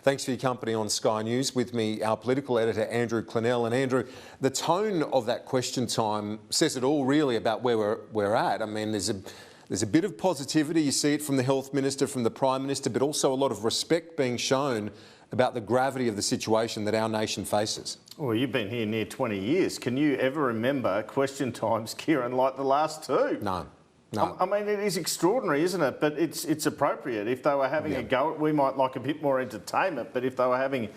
Thanks for your company on Sky News. With me, our political editor, Andrew Clennell. And Andrew, the tone of that question time says it all really about where we're at. I mean, there's a bit of positivity. You see it from the Health Minister, from the Prime Minister, but also a lot of respect being shown about the gravity of the situation that our nation faces. Well, you've been here near 20 years. Can you ever remember question times, Kieran, like the last two? No. I mean, it is extraordinary, isn't it? But it's appropriate. If they were having a go, we might like a bit more entertainment, but if they were having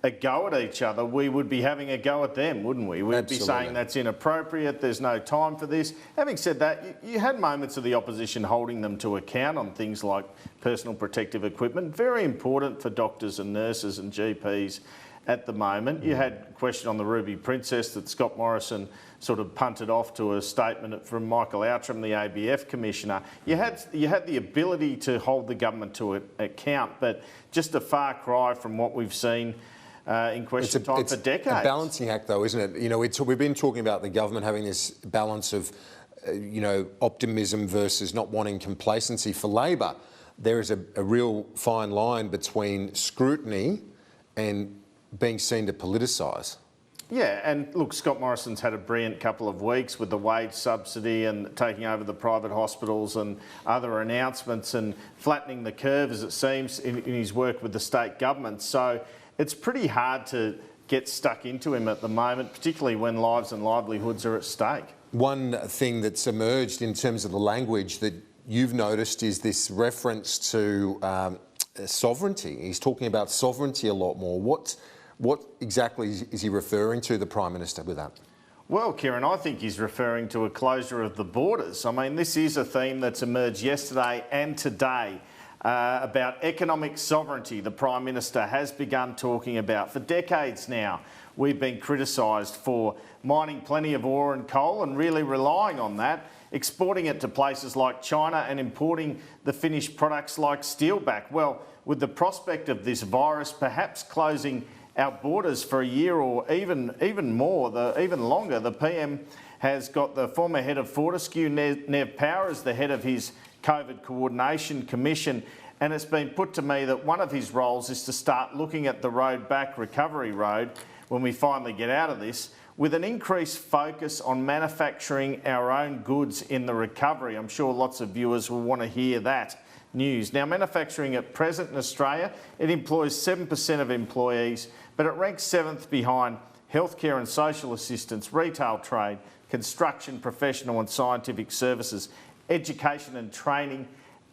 a go at each other, we would be having a go at them, wouldn't we? We'd be saying that's inappropriate, there's no time for this. Having said that, you had moments of the opposition holding them to account on things like personal protective equipment, very important for doctors and nurses and GPs at the moment. You had a question on the Ruby Princess that Scott Morrison sort of punted off to a statement from Michael Outram, the ABF Commissioner. You had the ability to hold the government to account, but just a far cry from what we've seen in question time for decades. It's a balancing act, though, isn't it? You know, we've been talking about the government having this balance of, optimism versus not wanting complacency. For Labor, there is a real fine line between scrutiny and being seen to politicise. Yeah, and look, Scott Morrison's had a brilliant couple of weeks with the wage subsidy and taking over the private hospitals and other announcements and flattening the curve, as it seems, in his work with the state government. So it's pretty hard to get stuck into him at the moment, particularly when lives and livelihoods are at stake. One thing that's emerged in terms of the language that you've noticed is this reference to sovereignty. He's talking about sovereignty a lot more. What exactly is he referring to, the Prime Minister, with that? Well, Kieran, I think he's referring to a closure of the borders. I mean, this is a theme that's emerged yesterday and today about economic sovereignty. The Prime Minister has begun talking about for decades now. We've been criticised for mining plenty of ore and coal and really relying on that, exporting it to places like China and importing the finished products like steel back. Well, with the prospect of this virus perhaps closing our borders for a year or even more, even longer, the PM has got the former head of Fortescue, Nev Power, as the head of his COVID Coordination Commission, and it's been put to me that one of his roles is to start looking at the road back, recovery road, when we finally get out of this, with an increased focus on manufacturing our own goods in the recovery. I'm sure lots of viewers will want to hear that news. Now, manufacturing at present in Australia, it employs 7% of employees, but it ranks 7th behind healthcare and social assistance, retail trade, construction, professional and scientific services, education and training,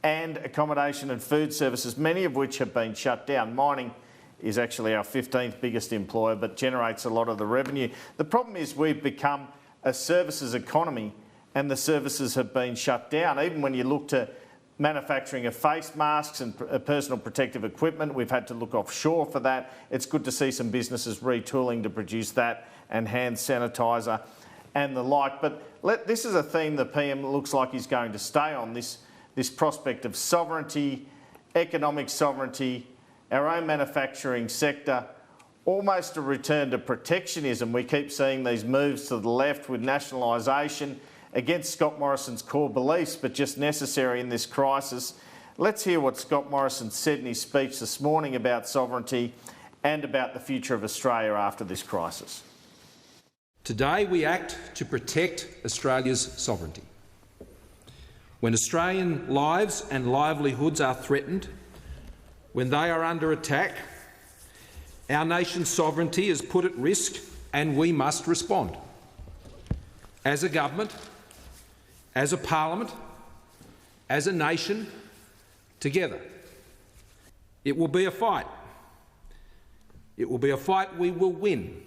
and accommodation and food services, many of which have been shut down. Mining is actually our 15th biggest employer, but generates a lot of the revenue. The problem is we've become a services economy and the services have been shut down. Even when you look to manufacturing of face masks and personal protective equipment, we've had to look offshore for that. It's good to see some businesses retooling to produce that and hand sanitizer and the like. But this is a theme the PM looks like he's going to stay on, this prospect of sovereignty, economic sovereignty, our own manufacturing sector, almost a return to protectionism. We keep seeing these moves to the left with nationalisation, against Scott Morrison's core beliefs, but just necessary in this crisis. Let's hear what Scott Morrison said in his speech this morning about sovereignty and about the future of Australia after this crisis. Today we act to protect Australia's sovereignty. When Australian lives and livelihoods are threatened, when they are under attack, our nation's sovereignty is put at risk and we must respond. As a government, as a parliament, as a nation, together. It will be a fight. It will be a fight we will win.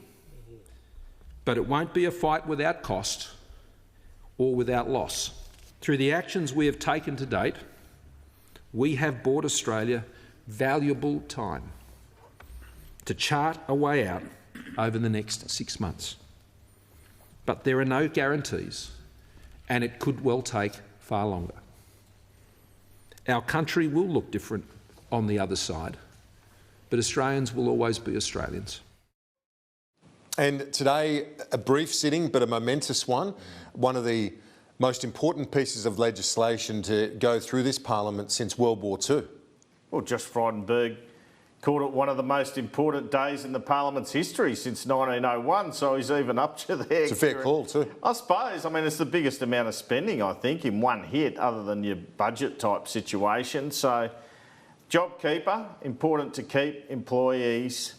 But it won't be a fight without cost or without loss. Through the actions we have taken to date, we have bought Australia valuable time to chart a way out over the next 6 months. But there are no guarantees, and it could well take far longer. Our country will look different on the other side, but Australians will always be Australians. And today, a brief sitting, but a momentous one. One of the most important pieces of legislation to go through this parliament since World War II. Well, Josh Frydenberg called it one of the most important days in the Parliament's history since 1901, so he's even up to there. It's a fair call too. I suppose. I mean, it's the biggest amount of spending, I think, in one hit, other than your budget type situation. So, JobKeeper, important to keep employees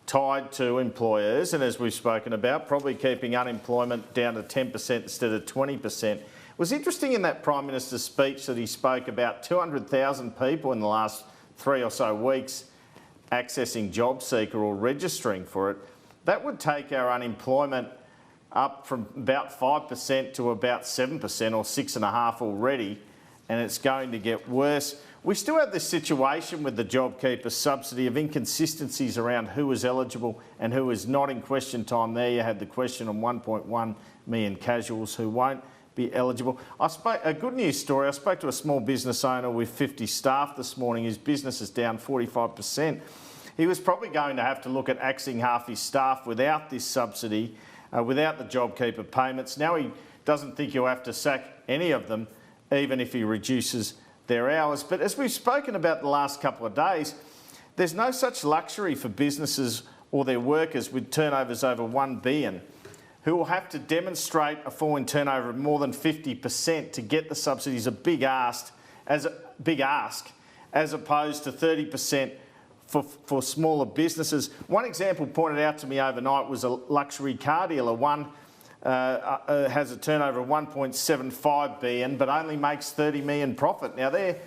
tied to employers, and as we've spoken about, probably keeping unemployment down to 10% instead of 20%. It was interesting in that Prime Minister's speech that he spoke about 200,000 people in the last 3 or so weeks accessing JobSeeker or registering for it. That would take our unemployment up from about 5% to about 7% or 6.5% already, and it's going to get worse. We still have this situation with the JobKeeper subsidy of inconsistencies around who is eligible and who is not. In question time there, you had the question on 1.1 million casuals who won't be eligible. A good news story, I spoke to a small business owner with 50 staff this morning. His business is down 45%. He was probably going to have to look at axing half his staff without this subsidy, without the JobKeeper payments. Now he doesn't think he'll have to sack any of them, even if he reduces their hours. But as we've spoken about the last couple of days, there's no such luxury for businesses or their workers with turnovers over 1 billion who will have to demonstrate a fall in turnover of more than 50% to get the subsidies. A big ask as opposed to 30% for smaller businesses. One example pointed out to me overnight was a luxury car dealer. One has a turnover of 1.75 billion but only makes 30 million profit. Now their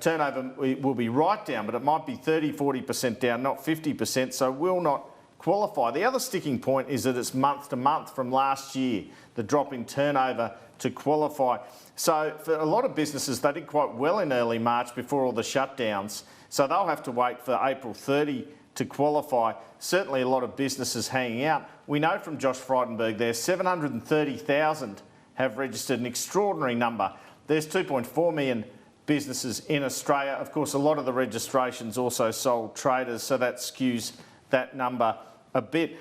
turnover will be right down, but it might be 30-40% down, not 50%, so will not qualify. The other sticking point is that it's month to month from last year, the drop in turnover to qualify. So for a lot of businesses, they did quite well in early March before all the shutdowns, so they'll have to wait for April 30 to qualify. Certainly a lot of businesses hanging out. We know from Josh Frydenberg there, 730,000 have registered, an extraordinary number. There's 2.4 million businesses in Australia. Of course, a lot of the registrations also sole traders, so that skews that number a bit.